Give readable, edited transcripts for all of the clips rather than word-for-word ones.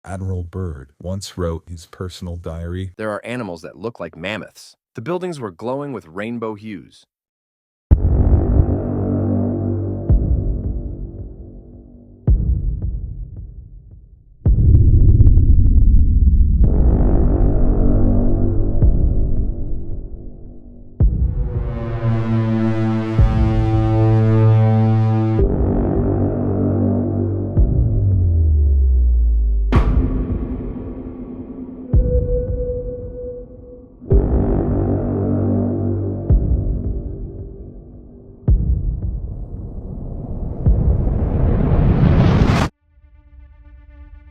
Admiral Byrd once wrote his personal diary. There are animals that look like mammoths. The buildings were glowing with rainbow hues.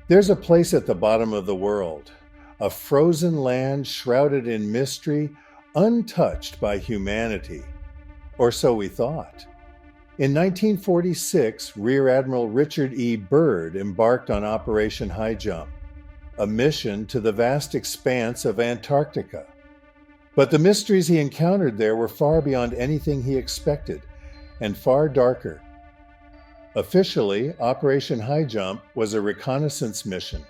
There's a place at the bottom of the world, a frozen land shrouded in mystery, untouched by humanity. Or so we thought. In 1946, Rear Admiral Richard E. Byrd embarked on Operation High Jump, a mission to the vast expanse of Antarctica. But the mysteries he encountered there were far beyond anything he expected, and far darker. Officially, Operation High Jump was a reconnaissance mission,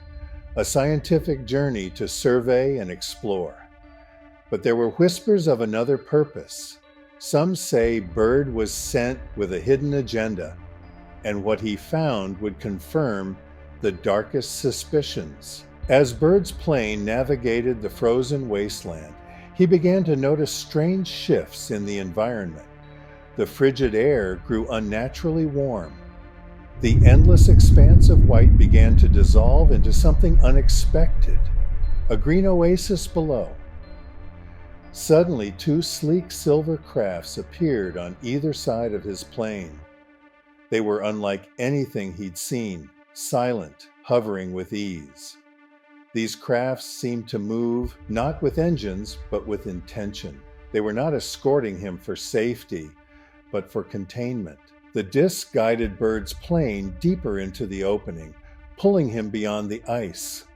a scientific journey to survey and explore. But there were whispers of another purpose. Some say Byrd was sent with a hidden agenda, and what he found would confirm the darkest suspicions. As Byrd's plane navigated the frozen wasteland, he began to notice strange shifts in the environment. The frigid air grew unnaturally warm. The endless expanse of white began to dissolve into something unexpected, a green oasis below. Suddenly, two sleek silver crafts appeared on either side of his plane. They were unlike anything he'd seen, silent, hovering with ease. These crafts seemed to move not with engines, but with intention. They were not escorting him for safety, but for containment. The disc guided Byrd's plane deeper into the opening, pulling him beyond the ice.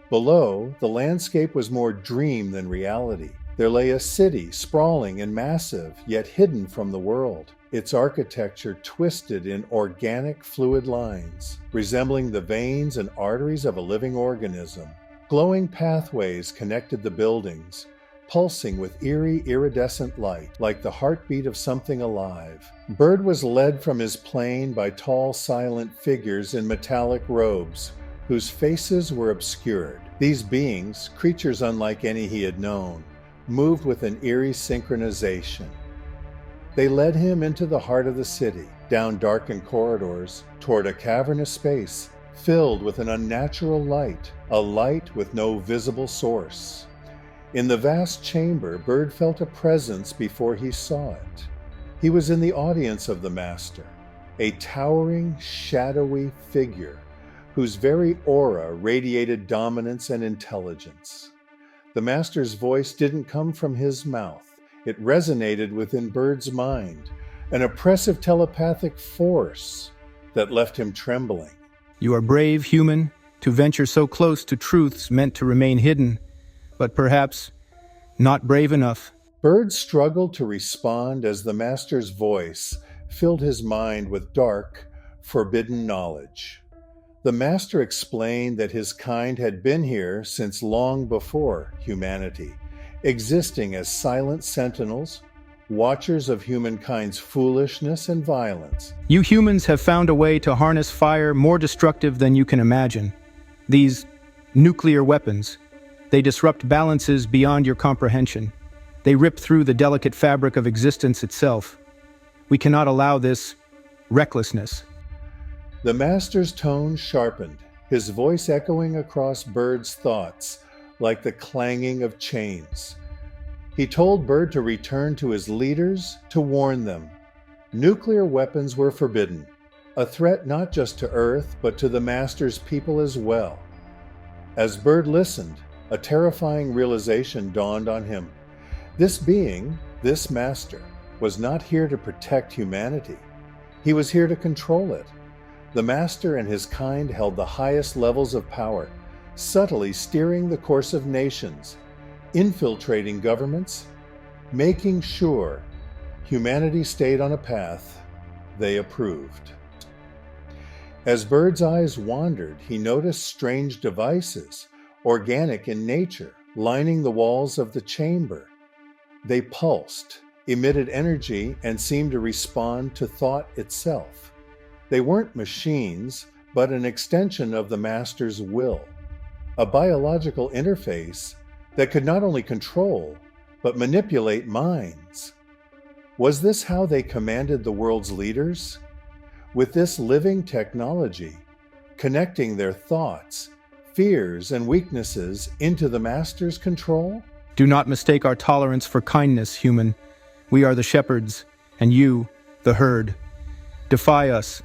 Below, the landscape was more dream than reality. There lay a city, sprawling and massive, yet hidden from the world. Its architecture twisted in organic fluid lines, resembling the veins and arteries of a living organism. Glowing pathways connected the buildings, pulsing with eerie, iridescent light, like the heartbeat of something alive. Byrd was led from his plane by tall, silent figures in metallic robes, whose faces were obscured. These beings, creatures unlike any he had known, moved with an eerie synchronization. They led him into the heart of the city, down darkened corridors, toward a cavernous space filled with an unnatural light, a light with no visible source. In the vast chamber, Byrd felt a presence before he saw it. He was in the audience of the Master, a towering, shadowy figure whose very aura radiated dominance and intelligence. The Master's voice didn't come from his mouth. It resonated within Byrd's mind, an oppressive telepathic force that left him trembling. You are brave, human, to venture so close to truths meant to remain hidden, but perhaps not brave enough. Byrd struggled to respond as the Master's voice filled his mind with dark, forbidden knowledge. The Master explained that his kind had been here since long before humanity, existing as silent sentinels, watchers of humankind's foolishness and violence. You humans have found a way to harness fire more destructive than you can imagine. These nuclear weapons, they disrupt balances beyond your comprehension. They rip through the delicate fabric of existence itself. We cannot allow this recklessness. The Master's tone sharpened, his voice echoing across Byrd's thoughts like the clanging of chains. He told Byrd to return to his leaders to warn them. Nuclear weapons were forbidden, a threat not just to Earth, but to the Master's people as well. As Byrd listened, a terrifying realization dawned on him. This being, this Master, was not here to protect humanity. He was here to control it. The Master and his kind held the highest levels of power, subtly steering the course of nations, infiltrating governments, making sure humanity stayed on a path they approved. As Byrd's eyes wandered, he noticed strange devices, organic in nature, lining the walls of the chamber. They pulsed, emitted energy, and seemed to respond to thought itself. They weren't machines, but an extension of the master's will, a biological interface that could not only control, but manipulate minds. Was this how they commanded the world's leaders? With this living technology, connecting their thoughts, fears, and weaknesses into the master's control? Do not mistake our tolerance for kindness, human. We are the shepherds, and you, the herd. Defy us,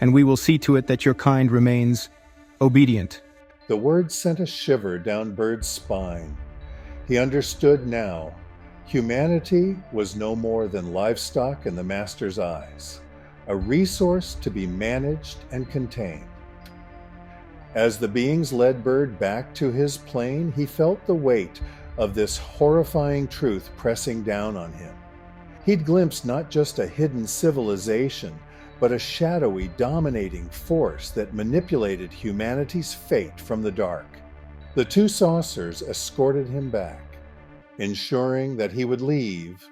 and we will see to it that your kind remains obedient. The words sent a shiver down Byrd's spine. He understood now. Humanity was no more than livestock in the master's eyes, a resource to be managed and contained. As the beings led Byrd back to his plane, he felt the weight of this horrifying truth pressing down on him. He'd glimpsed not just a hidden civilization, but a shadowy, dominating force that manipulated humanity's fate from the dark. The two saucers escorted him back, ensuring that he would leave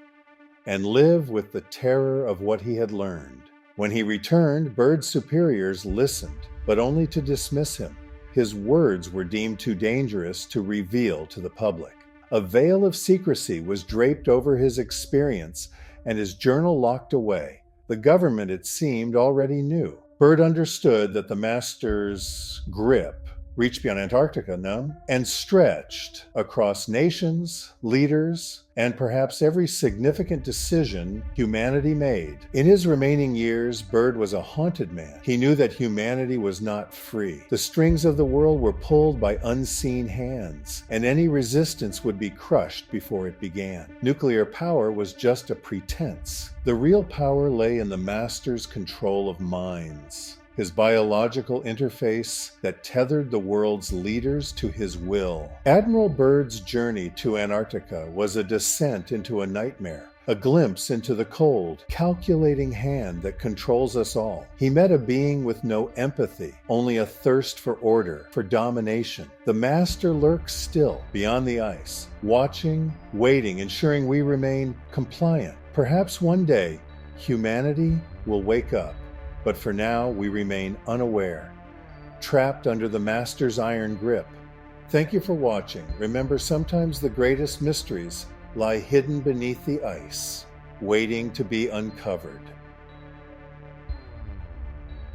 and live with the terror of what he had learned. When he returned, Byrd's superiors listened, but only to dismiss him. His words were deemed too dangerous to reveal to the public. A veil of secrecy was draped over his experience, and his journal locked away. The government, it seemed, already knew. Byrd understood that the master's grip reached beyond Antarctica, no? And stretched across nations, leaders, and perhaps every significant decision humanity made. In his remaining years, Byrd was a haunted man. He knew that humanity was not free. The strings of the world were pulled by unseen hands, and any resistance would be crushed before it began. Nuclear power was just a pretense. The real power lay in the master's control of minds, his biological interface that tethered the world's leaders to his will. Admiral Byrd's journey to Antarctica was a descent into a nightmare, a glimpse into the cold, calculating hand that controls us all. He met a being with no empathy, only a thirst for order, for domination. The master lurks still, beyond the ice, watching, waiting, ensuring we remain compliant. Perhaps one day, humanity will wake up. But for now, we remain unaware, trapped under the master's iron grip. Thank you for watching. Remember, sometimes the greatest mysteries lie hidden beneath the ice, waiting to be uncovered.